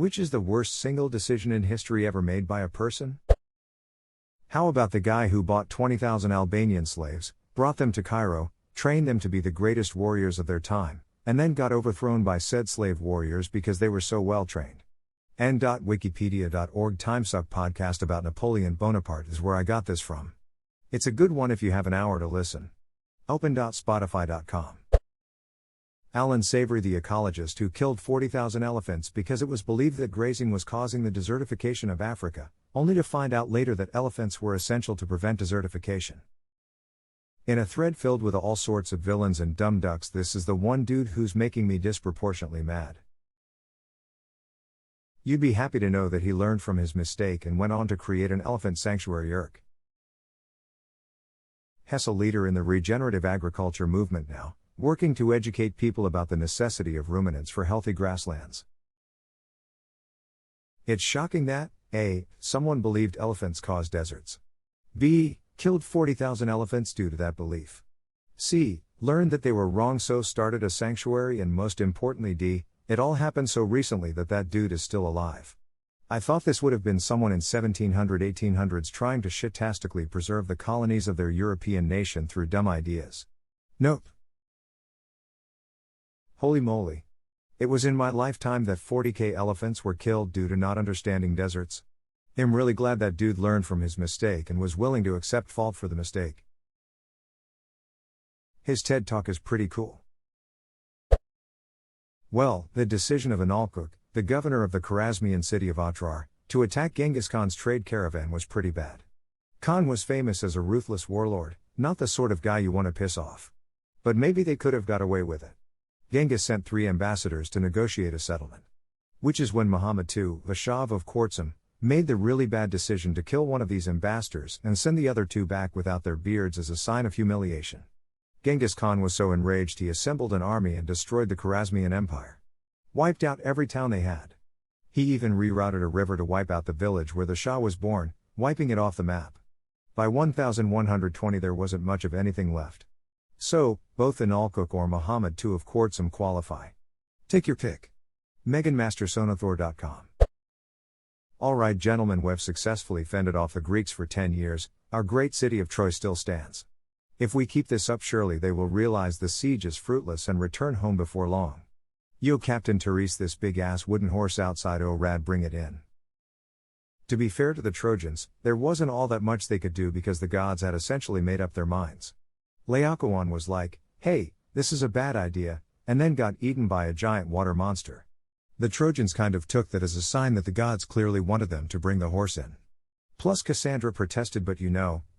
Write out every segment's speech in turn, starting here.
Which is the worst single decision in history ever made by a person? How about the guy who bought 20,000 Albanian slaves, brought them to Cairo, trained them to be the greatest warriors of their time, and then got overthrown by said slave warriors because they were so well trained? N.Wikipedia.org Timesuck podcast about Napoleon Bonaparte is where I got this from. It's a good one if you have an hour to listen. Open.spotify.com. Alan Savory, the ecologist who killed 40,000 elephants because it was believed that grazing was causing the desertification of Africa, only to find out later that elephants were essential to prevent desertification. In a thread filled with all sorts of villains and dumb ducks, this is the one dude who's making me disproportionately mad. You'd be happy to know that he learned from his mistake and went on to create an elephant sanctuary Irk. Hess, a leader in the regenerative agriculture movement now, working to educate people about the necessity of ruminants for healthy grasslands. It's shocking that, A, someone believed elephants cause deserts. B, killed 40,000 elephants due to that belief. C, learned that they were wrong so started a sanctuary, and most importantly D, it all happened so recently that that dude is still alive. I thought this would have been someone in 1800s trying to shitastically preserve the colonies of their European nation through dumb ideas. Nope. Holy moly. It was in my lifetime that 40k elephants were killed due to not understanding deserts. I'm really glad that dude learned from his mistake and was willing to accept fault for the mistake. His TED Talk is pretty cool. Well, the decision of Inalkuk, the governor of the Khwarezmian city of Otrar, to attack Genghis Khan's trade caravan was pretty bad. Khan was famous as a ruthless warlord, not the sort of guy you want to piss off. But maybe they could have got away with it. Genghis sent 3 ambassadors to negotiate a settlement. Which is when Muhammad II, the Shah of Khwarezm, made the really bad decision to kill one of these ambassadors and send the other 2 back without their beards as a sign of humiliation. Genghis Khan was so enraged he assembled an army and destroyed the Khwarezmian Empire. Wiped out every town they had. He even rerouted a river to wipe out the village where the Shah was born, wiping it off the map. By 1120 there wasn't much of anything left. So, both Inalkuk or Muhammad II of Khwarezm qualify. Take your pick. MeganMasterSonothor.com. Alright gentlemen, we've successfully fended off the Greeks for 10 years, our great city of Troy still stands. If we keep this up, surely they will realize the siege is fruitless and return home before long. Yo Captain Therese, this big ass wooden horse outside, oh rad, bring it in. To be fair to the Trojans, there wasn't all that much they could do because the gods had essentially made up their minds. Laocoon was like, hey, this is a bad idea, and then got eaten by a giant water monster. The Trojans kind of took that as a sign that the gods clearly wanted them to bring the horse in. Plus Cassandra protested, but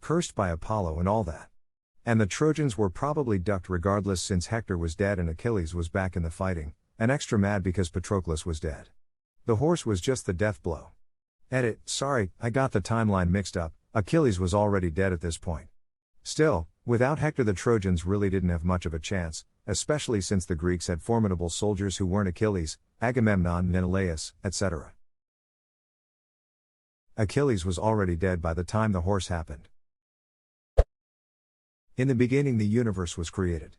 cursed by Apollo and all that. And the Trojans were probably ducked regardless since Hector was dead and Achilles was back in the fighting, and extra mad because Patroclus was dead. The horse was just the death blow. Edit, sorry, I got the timeline mixed up, Achilles was already dead at this point. Still, without Hector the Trojans really didn't have much of a chance, especially since the Greeks had formidable soldiers who weren't Achilles, Agamemnon, Menelaus, etc. Achilles was already dead by the time the horse happened. In the beginning the universe was created.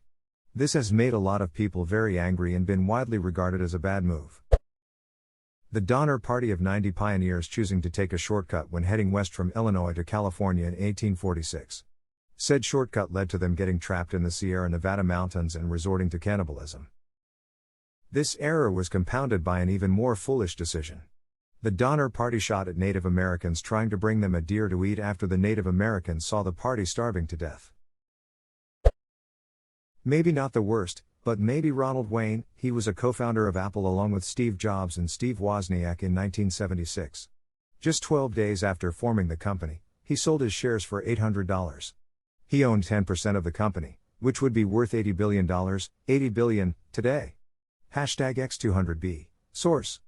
This has made a lot of people very angry and been widely regarded as a bad move. The Donner Party of 90 pioneers choosing to take a shortcut when heading west from Illinois to California in 1846. Said shortcut led to them getting trapped in the Sierra Nevada mountains and resorting to cannibalism. This error was compounded by an even more foolish decision. The Donner Party shot at Native Americans trying to bring them a deer to eat after the Native Americans saw the party starving to death. Maybe not the worst, but maybe Ronald Wayne. He was a co-founder of Apple along with Steve Jobs and Steve Wozniak in 1976. Just 12 days after forming the company, he sold his shares for $800. He owned 10% of the company, which would be worth $80 billion, $80 billion, today. Hashtag X200B. Source.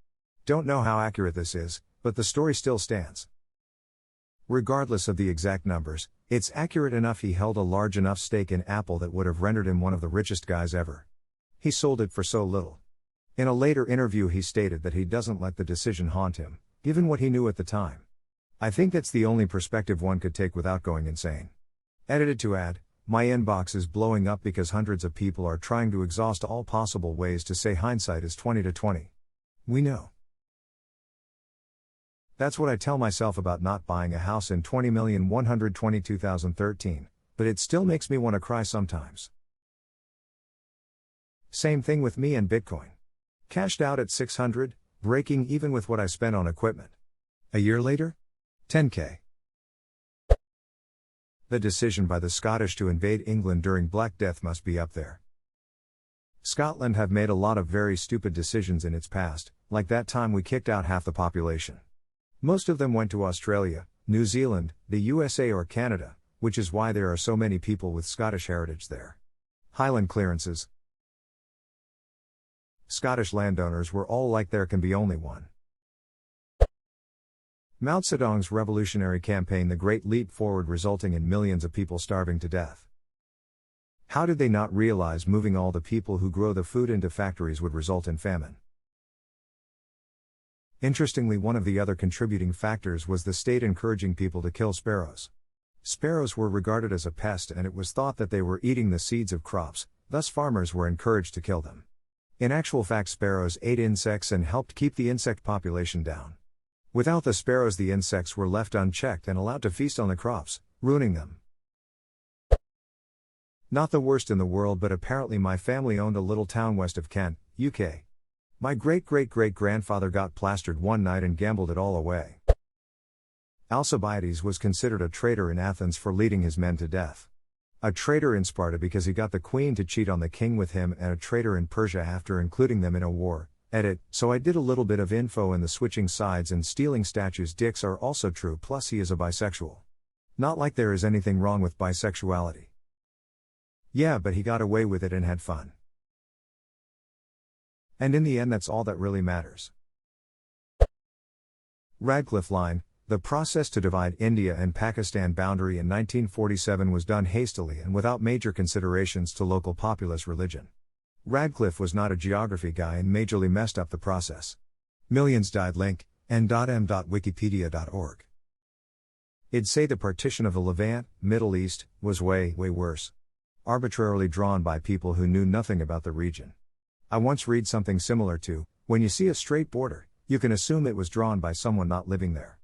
Don't know how accurate this is, but the story still stands. Regardless of the exact numbers, it's accurate enough. He held a large enough stake in Apple that would have rendered him one of the richest guys ever. He sold it for so little. In a later interview he stated that he doesn't let the decision haunt him, given what he knew at the time. I think that's the only perspective one could take without going insane. Edited to add, my inbox is blowing up because hundreds of people are trying to exhaust all possible ways to say hindsight is 20/20. We know. That's what I tell myself about not buying a house in 20,122,013, but it still makes me want to cry sometimes. Same thing with me and Bitcoin. Cashed out at 600, breaking even with what I spent on equipment. A year later? 10K. The decision by the Scottish to invade England during Black Death must be up there. Scotland have made a lot of very stupid decisions in its past, like that time we kicked out half the population. Most of them went to Australia, New Zealand, the USA or Canada, which is why there are so many people with Scottish heritage there. Highland clearances. Scottish landowners were all like there can be only one. Mao Zedong's revolutionary campaign, the Great Leap Forward, resulting in millions of people starving to death. How did they not realize moving all the people who grow the food into factories would result in famine? Interestingly, one of the other contributing factors was the state encouraging people to kill sparrows. Sparrows were regarded as a pest, and it was thought that they were eating the seeds of crops, thus farmers were encouraged to kill them. In actual fact, sparrows ate insects and helped keep the insect population down. Without the sparrows, the insects were left unchecked and allowed to feast on the crops, ruining them. Not the worst in the world, but apparently my family owned a little town west of Kent, UK. My great-great-great-grandfather got plastered one night and gambled it all away. Alcibiades was considered a traitor in Athens for leading his men to death. A traitor in Sparta because he got the queen to cheat on the king with him, and a traitor in Persia after including them in a war. Edit. So I did a little bit of info in the switching sides and stealing statues. Dicks are also true, plus he is a bisexual. Not like there is anything wrong with bisexuality. Yeah, but he got away with it and had fun. And in the end, that's all that really matters. Radcliffe Line. The process to divide India and Pakistan boundary in 1947 was done hastily and without major considerations to local populace religion. Radcliffe was not a geography guy and majorly messed up the process. Millions died. Link, n.m.wikipedia.org. It'd say the partition of the Levant, Middle East, was way worse. Arbitrarily drawn by people who knew nothing about the region. I once read something similar to, when you see a straight border, you can assume it was drawn by someone not living there.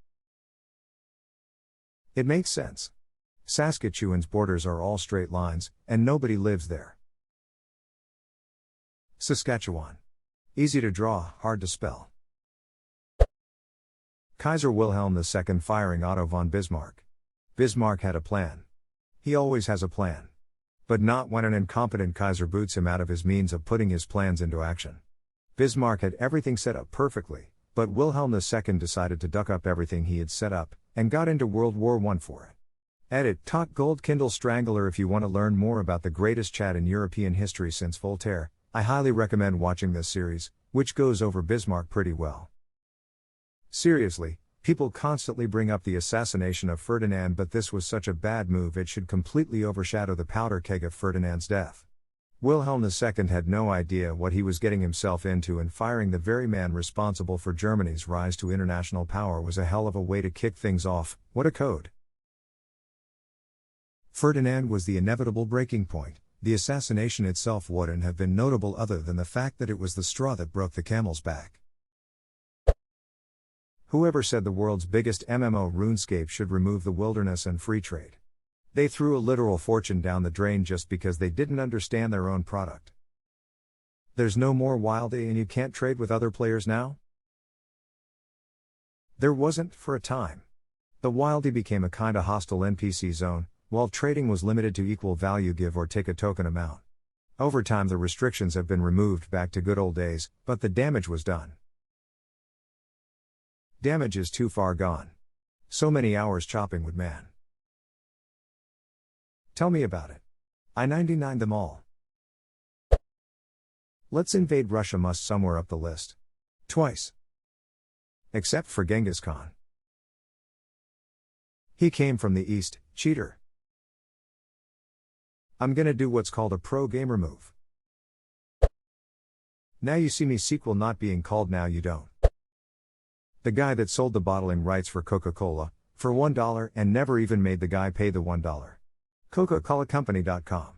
It makes sense. Saskatchewan's borders are all straight lines, and nobody lives there. Saskatchewan. Easy to draw, hard to spell. Kaiser Wilhelm II firing Otto von Bismarck. Bismarck had a plan. He always has a plan. But not when an incompetent Kaiser boots him out of his means of putting his plans into action. Bismarck had everything set up perfectly, but Wilhelm II decided to duck up everything he had set up, and got into World War I for it. Edit. Talk Gold Kindle Strangler. If you want to learn more about the greatest chat in European history since Voltaire, I highly recommend watching this series, which goes over Bismarck pretty well. Seriously, people constantly bring up the assassination of Ferdinand, but this was such a bad move it should completely overshadow the powder keg of Ferdinand's death. Wilhelm II had no idea what he was getting himself into, and firing the very man responsible for Germany's rise to international power was a hell of a way to kick things off. What a code. Ferdinand was the inevitable breaking point. The assassination itself wouldn't have been notable other than the fact that it was the straw that broke the camel's back. Whoever said the world's biggest MMO RuneScape should remove the wilderness and free trade? They threw a literal fortune down the drain just because they didn't understand their own product. There's no more Wildy and you can't trade with other players now? There wasn't, for a time. The Wildy became a kinda hostile NPC zone, while trading was limited to equal value give or take a token amount. Over time the restrictions have been removed back to good old days, but the damage was done. Damage is too far gone. So many hours chopping wood, man. Tell me about it. I 99 them all. Let's invade Russia must somewhere up the list. Twice. Except for Genghis Khan. He came from the east, cheater. I'm gonna do what's called a pro gamer move. Now you see me sequel not being called now you don't. The guy that sold the bottling rights for Coca-Cola, for $1 and never even made the guy pay the $1. Coca-Cola-Company.com.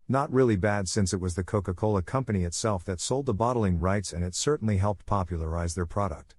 Not really bad since it was the Coca-Cola company itself that sold the bottling rights and it certainly helped popularize their product.